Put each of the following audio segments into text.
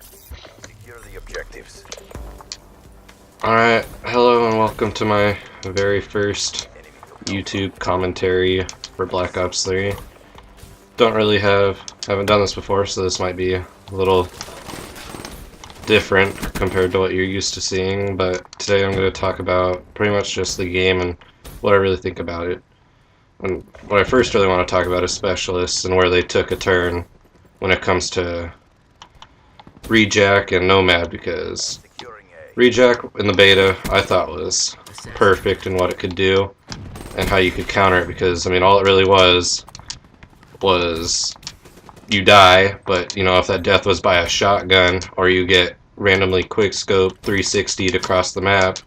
Secure the objectives. Alright, hello and welcome to my very first Enemy YouTube commentary for Black Ops 3. Haven't done this before, so this might be a little different compared to what you're used to seeing, but today I'm going to talk about pretty much just the game and what I really think about it. And what I first really want to talk about is specialists and where they took a turn when it comes to Rejack and Nomad, because securing A. Rejack in the beta I thought was perfect in what it could do and how you could counter it, because I mean all it really was you die, but you know, if that death was by a shotgun or you get randomly quick scope 360 to cross the map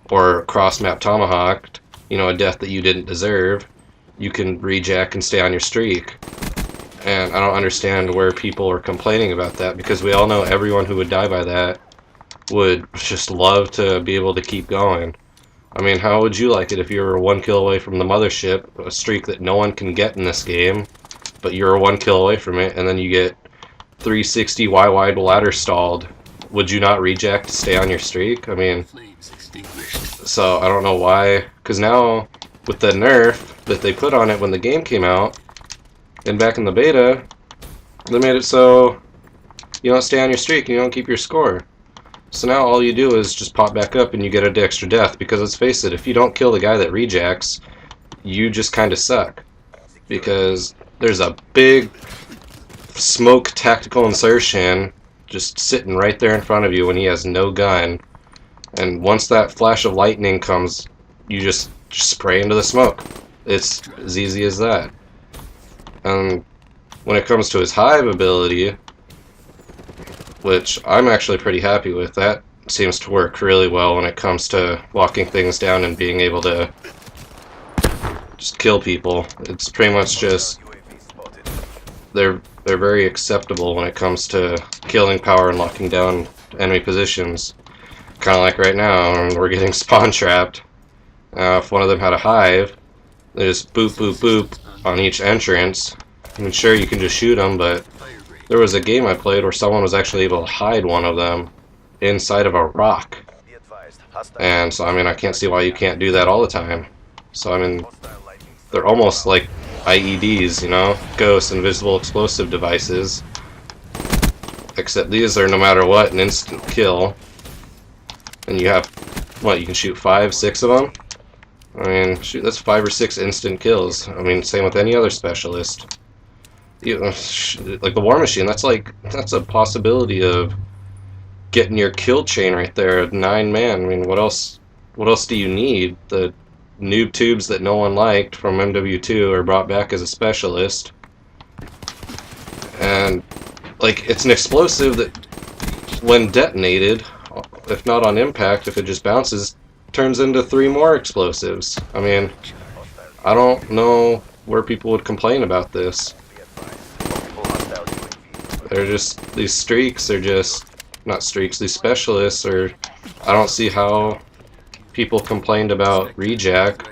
or cross map tomahawked, you know, a death that you didn't deserve, you can rejack and stay on your streak. And I don't understand where people are complaining about that, because we all know everyone who would die by that would just love to be able to keep going. I mean, how would you like it if you were 1 kill away from the mothership, a streak that no one can get in this game, but you're 1 kill away from it, and then you get 360 Y-wide ladder stalled? Would you not rejack to stay on your streak? I mean, so I don't know why, because now with the nerf that they put on it when the game came out, and back in the beta, they made it so you don't stay on your streak and you don't keep your score. So now all you do is just pop back up and you get an extra death, because let's face it, if you don't kill the guy that rejacks, you just kind of suck. Because there's a big smoke tactical insertion just sitting right there in front of you when he has no gun, and once that flash of lightning comes, you just spray into the smoke. It's as easy as that. And when it comes to his hive ability, which I'm actually pretty happy with, that seems to work really well when it comes to locking things down and being able to just kill people. It's pretty much just UAV spotted. they're very acceptable when it comes to killing power and locking down enemy positions. Kind of like right now, we're getting spawn trapped. If one of them had a hive, they just boop boop boop on each entrance. I mean, sure, you can just shoot them, but there was a game I played where someone was actually able to hide one of them inside of a rock. Be advised. Hostile And so, I mean, I can't see why you can't do that all the time. So, I mean, hostile lightning they're almost like IEDs, you know? Ghosts, invisible explosive devices. Except these are, no matter what, an instant kill. And you have, what, you can shoot 5, 6 of them? I mean, shoot, that's 5 or 6 instant kills. I mean, same with any other specialist. Like the War Machine, that's a possibility of getting your kill chain right there of 9 man. I mean, what else do you need? The noob tubes that no one liked from MW2 are brought back as a specialist, and like, it's an explosive that when detonated, if not on impact, if it just bounces, turns into 3 more explosives. I mean, I don't know where people would complain about this. Be advised. Multiple hostile UAV. They're just, these streaks are just, not streaks, these specialists are, I don't see how people complained about Rejack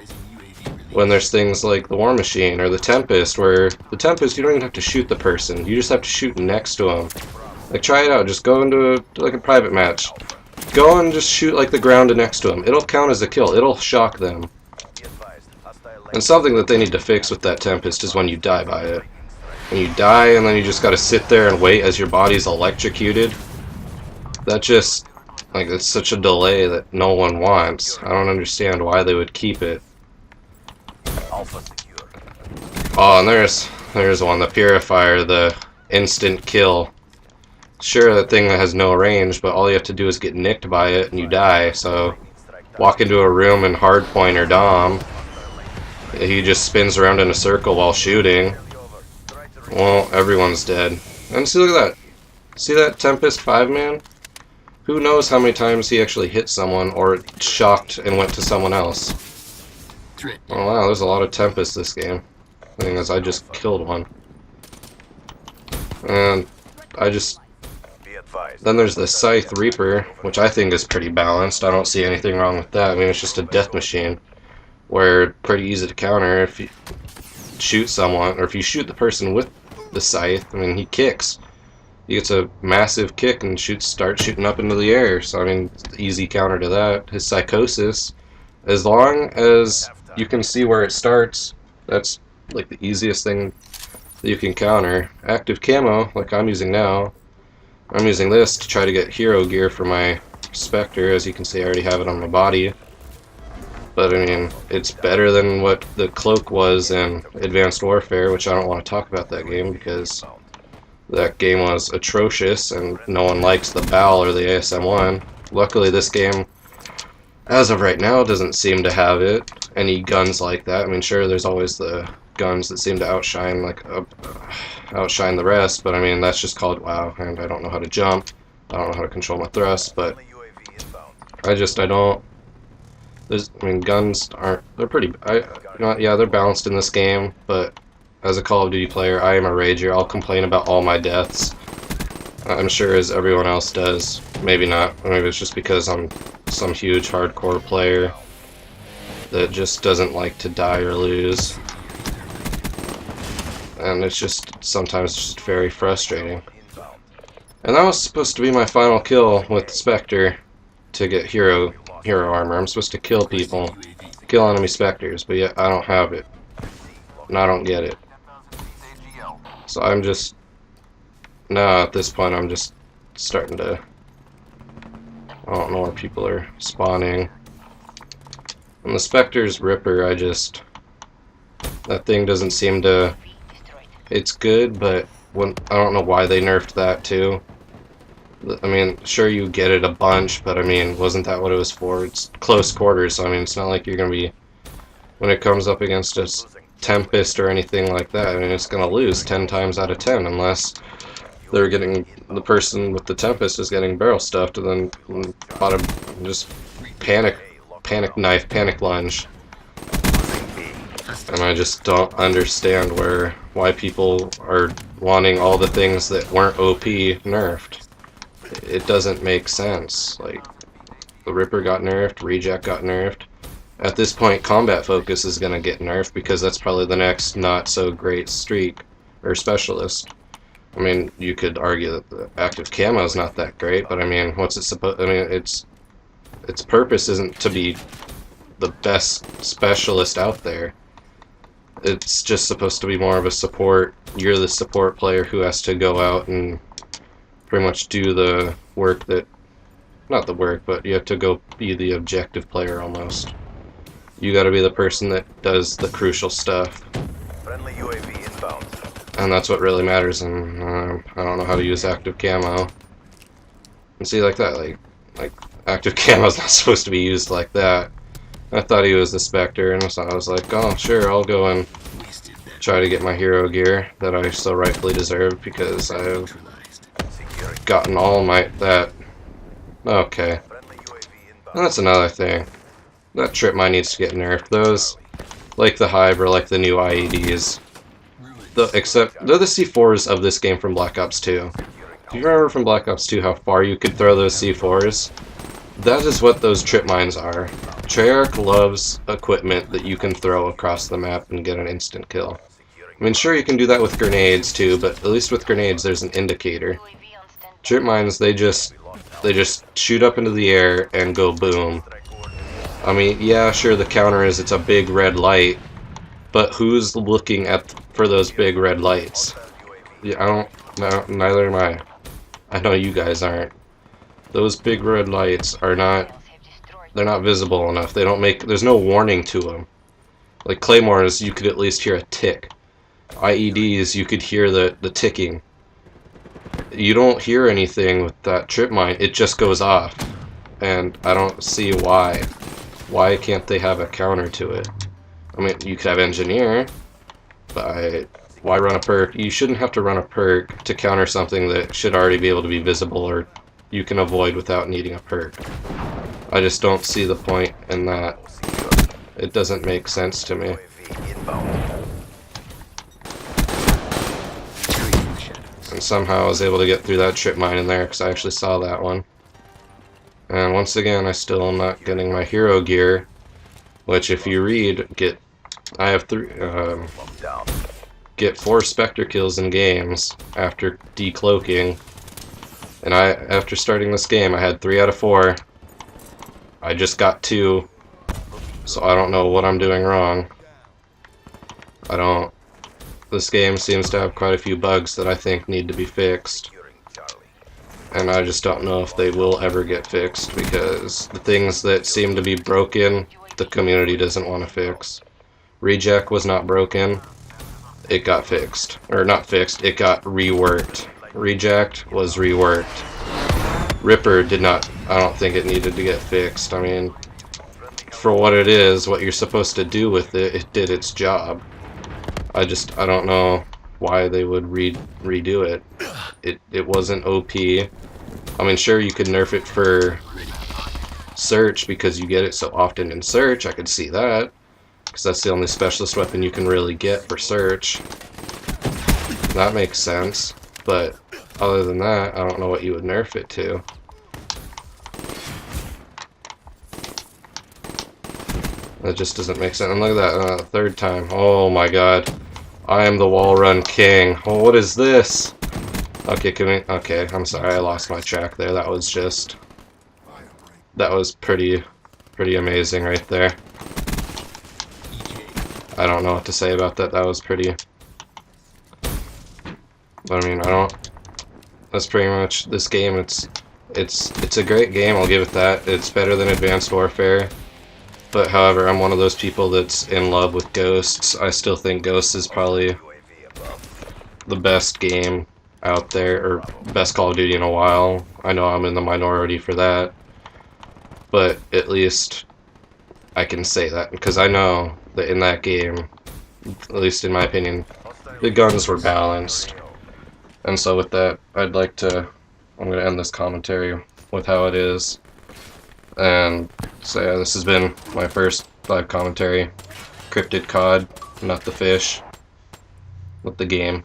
when there's things like the War Machine or the Tempest, where the Tempest, you don't even have to shoot the person, you just have to shoot next to them. Like, try it out, just go into like a private match. Go and just shoot like the ground next to them. It'll count as a kill, it'll shock them. Be advised. Hostile lightning And something that they need to fix with that Tempest is when you die by it. When you die and then you just gotta sit there and wait as your body's electrocuted. That just, like, it's such a delay that no one wants. I don't understand why they would keep it. Alpha secure. Oh, and there's one, the Purifier, the instant kill. Sure, that thing has no range, but all you have to do is get nicked by it and you die. So walk into a room in hardpoint or Dom, he just spins around in a circle while shooting. Well, everyone's dead. And see, look at that. See that Tempest 5-man? Who knows how many times he actually hit someone or it shocked and went to someone else. Oh wow, there's a lot of Tempest this game. The thing is, I just killed one. And Be advised. then there's the Scythe Reaper, which I think is pretty balanced. I don't see anything wrong with that. I mean, it's just a death machine, where pretty easy to counter if you shoot someone, or if you shoot the person with the scythe. I mean, he kicks. he gets a massive kick and starts shooting up into the air. So I mean, easy counter to that. His psychosis, as long as you can see where it starts, that's like the easiest thing that you can counter. Active camo, like I'm using now, I'm using this to try to get hero gear for my Spectre. As you can see, I already have it on my body. But I mean, it's better than what the cloak was in Advanced Warfare, which I don't want to talk about that game because that game was atrocious and no one likes the BAL or the ASM-1. Luckily this game, as of right now, doesn't seem to have any guns like that. I mean, sure, there's always the guns that seem to outshine the rest, but I mean, that's just called WoW, and I don't know how to jump, I don't know how to control my thrust, but I don't. I mean, guns aren't. They're pretty. Yeah, they're balanced in this game, but as a Call of Duty player, I am a rager. I'll complain about all my deaths. I'm sure as everyone else does. Maybe not. Maybe it's just because I'm some huge hardcore player that just doesn't like to die or lose, and it's just sometimes just very frustrating. And that was supposed to be my final kill with the Spectre to get hero armor. I'm supposed to kill people, kill enemy Spectres, but yet I don't have it, and I don't get it. So I'm just, now at this point I'm just starting to, I don't know where people are spawning. And the Spectre's Ripper, that thing doesn't seem to, it's good, but I don't know why they nerfed that too. I mean, sure, you get it a bunch, but I mean, wasn't that what it was for? It's close quarters, so I mean, it's not like you're going to be, when it comes up against a Tempest or anything like that, I mean, it's going to lose 10 times out of 10, unless the person with the Tempest is getting barrel stuffed, and then just panic knife, panic lunge. And I just don't understand why people are wanting all the things that weren't OP nerfed. It doesn't make sense. Like, the Ripper got nerfed, Reject got nerfed. At this point, Combat Focus is going to get nerfed because that's probably the next not so great streak or specialist. I mean, you could argue that the active camo is not that great, but I mean, what's it supposed? I mean, its purpose isn't to be the best specialist out there. It's just supposed to be more of a support. You're the support player who has to go out and pretty much do the work that, not the work, but you have to go be the objective player almost. You gotta be the person that does the crucial stuff. Friendly UAV inbound. And that's what really matters, and I don't know how to use active camo. And see, like that, like active camo's not supposed to be used like that. I thought he was the Spectre, and so I was like, oh, sure, I'll go and try to get my hero gear that I so rightfully deserve because I've gotten all that. Okay. And that's another thing. That trip mine needs to get nerfed. Those, like the Hive or like the new IEDs, except they're the C4s of this game from Black Ops 2. Do you remember from Black Ops 2 how far you could throw those C4s? That is what those trip mines are. Treyarch loves equipment that you can throw across the map and get an instant kill. I mean, sure, you can do that with grenades too, but at least with grenades there's an indicator. Trip mines, they just shoot up into the air and go boom. I mean, yeah, sure, the counter is it's a big red light, but who's looking for those big red lights? Yeah, neither am I. I know you guys aren't. Those big red lights are they're not visible enough. They don't there's no warning to them. Like Claymores, you could at least hear a tick. IEDs, you could hear the ticking. You don't hear anything with that trip mine. It just goes off. And I don't see why. Why can't they have a counter to it? I mean, you could have Engineer, but why run a perk? You shouldn't have to run a perk to counter something that should already be able to be visible or you can avoid without needing a perk. I just don't see the point in that. It doesn't make sense to me. And somehow I was able to get through that trip mine in there because I actually saw that one. And once again, I still am not getting my hero gear, which if you read, I have get 4 Spectre kills in games after decloaking And after starting this game, I had 3 out of 4. I just got 2, so I don't know what I'm doing wrong. This game seems to have quite a few bugs that I think need to be fixed. And I just don't know if they will ever get fixed, because the things that seem to be broken, the community doesn't want to fix. Reject was not broken. It got fixed. Or not fixed, it got reworked. Reject was reworked. Ripper did not, I don't think it needed to get fixed. I mean, for what it is, what you're supposed to do with it, it did its job. I don't know why they would redo it. It wasn't OP. I mean, sure, you could nerf it for search because you get it so often in search. I could see that, because that's the only specialist weapon you can really get for search. That makes sense, but other than that, I don't know what you would nerf it to. That just doesn't make sense. And look at that, third time. Oh my god. I am the wall run king. Oh, what is this? Okay, okay, I'm sorry, I lost my track there. That was pretty amazing right there. I don't know what to say about that. That was pretty. But I mean, that's pretty much this game. It's a great game, I'll give it that. It's better than Advanced Warfare. But however, I'm one of those people that's in love with Ghosts. I still think Ghosts is probably the best game out there, or best Call of Duty in a while. I know I'm in the minority for that, but at least I can say that, because I know that in that game, at least in my opinion, the guns were balanced. And so with that, I'm going to end this commentary with how it is. And so yeah, this has been my first live commentary. Cryptid COD, not the fish, with the game.